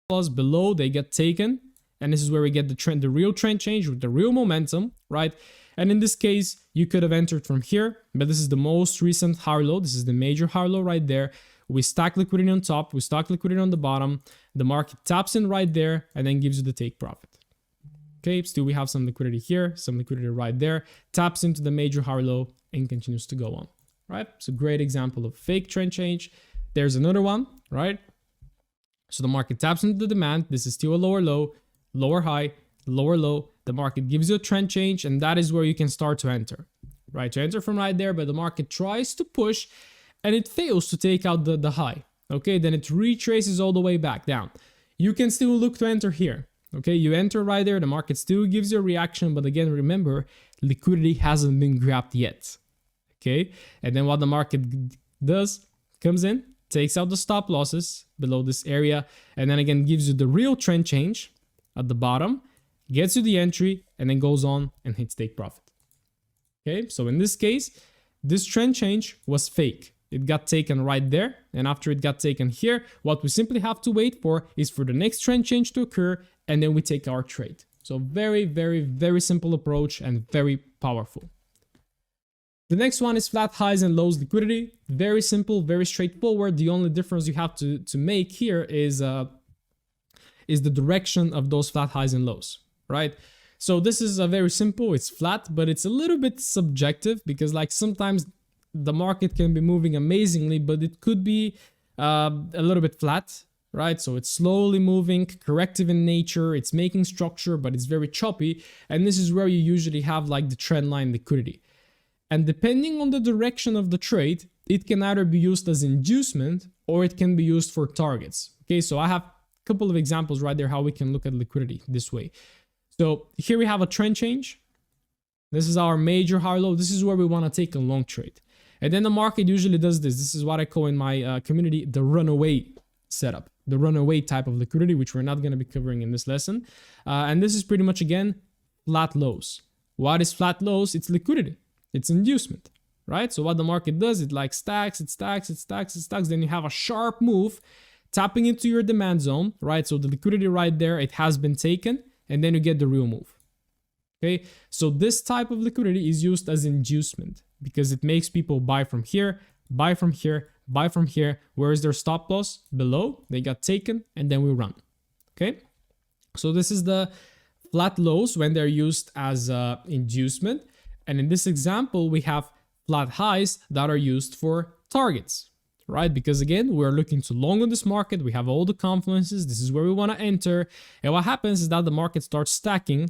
loss below, they get taken. And this is where we get the trend, the real trend change with the real momentum, right? And in this case, you could have entered from here, but this is the most recent higher low. This is the major higher low right there. We stack liquidity on top, we stack liquidity on the bottom. The market taps in right there and then gives you the take profit. Okay, still we have some liquidity here, some liquidity right there, taps into the major higher low and continues to go on, right? So great example of fake trend change. There's another one, right? So the market taps into the demand. This is still a lower low, lower high, lower low. The market gives you a trend change, and that is where you can start to enter, right? To enter from right there, but the market tries to push and it fails to take out the high. Okay, then it retraces all the way back down. You can still look to enter here. Okay, you enter right there, the market still gives you a reaction, but again, remember, liquidity hasn't been grabbed yet. Okay, and then what the market does, comes in, takes out the stop losses below this area, and then again gives you the real trend change at the bottom, gets you the entry, and then goes on and hits take profit. Okay, so in this case, this trend change was fake. It got taken right there, and after it got taken here, what we simply have to wait for is for the next trend change to occur, and then we take our trade. So very, very, very simple approach and very powerful. The next one is flat highs and lows liquidity. Very simple, very straightforward. The only difference you have to make here is the direction of those flat highs and lows, right? So this is a very simple, it's flat, but it's a little bit subjective because like sometimes the market can be moving amazingly, but it could be a little bit flat, right? So it's slowly moving, corrective in nature, it's making structure, but it's very choppy. And this is where you usually have like the trend line liquidity. And depending on the direction of the trade, it can either be used as inducement or it can be used for targets. Okay, so I have a couple of examples right there how we can look at liquidity this way. So here we have a trend change. This is our major high low. This is where we want to take a long trade. And then the market usually does this. This is what I call in my community the runaway setup, the runaway type of liquidity, which we're not going to be covering in this lesson. And this is pretty much, again, flat lows. What is flat lows? It's liquidity. It's inducement, right? So what the market does, it like stacks, it stacks, it stacks, it stacks. Then you have a sharp move tapping into your demand zone, right? So the liquidity right there, it has been taken, and then you get the real move. Okay, so this type of liquidity is used as inducement because it makes people buy from here, buy from here, buy from here. Where is their stop loss? Below, they got taken, and then we run. Okay, so this is the flat lows when they're used as inducement. And in this example, we have flat highs that are used for targets, right? Because again, we're looking to long on this market. We have all the confluences. This is where we want to enter. And what happens is that the market starts stacking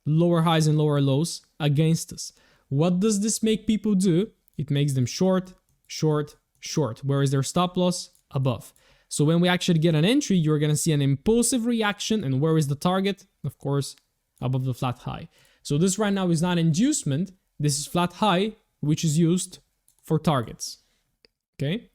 lower highs and lower lows against us. What does this make people do? It makes them short, short, short. Where is their stop loss? Above. So when we actually get an entry, you're going to see an impulsive reaction. And where is the target? Of course, above the flat high. So this right now is not inducement. This is flat high, which is used for targets. Okay.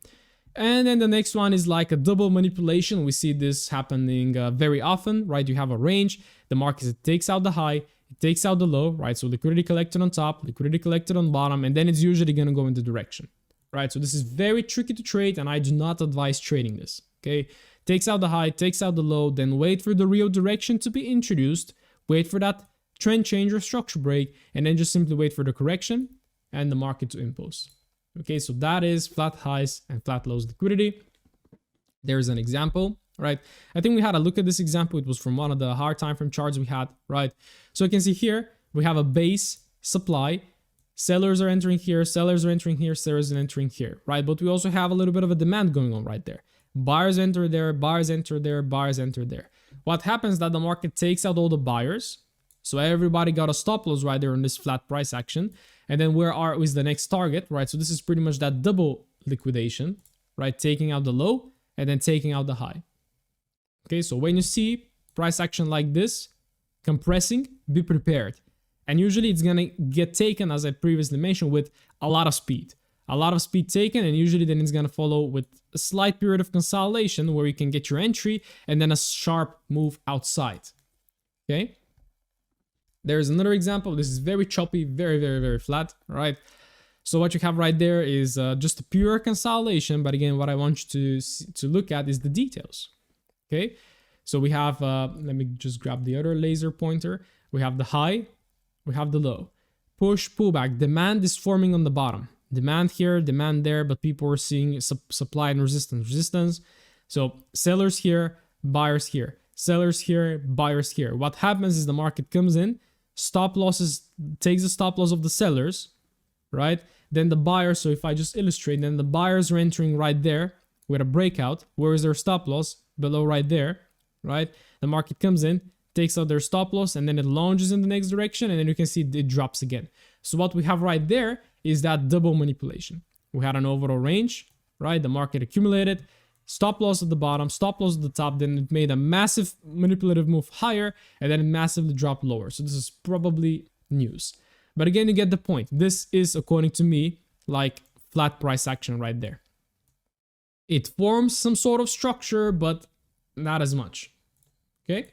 And then the next one is like a double manipulation. We see this happening very often, right? You have a range. The market takes out the high, it takes out the low, right? So liquidity collected on top, liquidity collected on bottom, and then it's usually going to go in the direction, right? So this is very tricky to trade, and I do not advise trading this. Okay. Takes out the high, takes out the low, then wait for the real direction to be introduced. Wait for that trend change or structure break, and then just simply wait for the correction and the market to impulse. Okay, so that is flat highs and flat lows liquidity. There's an example, right? I think we had a look at this example. It was from one of the hard time frame charts we had, right? So you can see here, we have a base supply. Sellers are entering here, sellers are entering here, sellers are entering here, right? But we also have a little bit of a demand going on right there. Buyers enter there, buyers enter there, buyers enter there. What happens is that the market takes out all the buyers. So everybody got a stop loss right there on this flat price action. And then where is the next target, right? So this is pretty much that double liquidation, right? Taking out the low and then taking out the high. Okay, so when you see price action like this, compressing, be prepared. And usually it's gonna get taken, as I previously mentioned, with a lot of speed. A lot of speed taken, and usually then it's gonna follow with a slight period of consolidation where you can get your entry and then a sharp move outside. Okay. There's another example. This is very choppy, very, very, very flat, right? So what you have right there is just a pure consolidation. But again, what I want you to look at is the details, okay? So we have, let me just grab the other laser pointer. We have the high, we have the low. Push, pullback. Demand is forming on the bottom. Demand here, demand there, but people are seeing supply and resistance. So sellers here, buyers here. Sellers here, buyers here. What happens is the market comes in, stop losses, takes the stop loss of the sellers, right? Then the buyers, so if I just illustrate, then the buyers are entering right there with a breakout. Where is their stop loss? Below right there, right? The market comes in, takes out their stop loss, and then it launches in the next direction, and then you can see it drops again. So what we have right there is that double manipulation. We had an overall range, right? The market accumulated, stop loss at the bottom, stop loss at the top, then it made a massive manipulative move higher, and then it massively dropped lower. So this is probably news. But again, you get the point. This is, according to me, like flat price action right there. It forms some sort of structure, but not as much. Okay?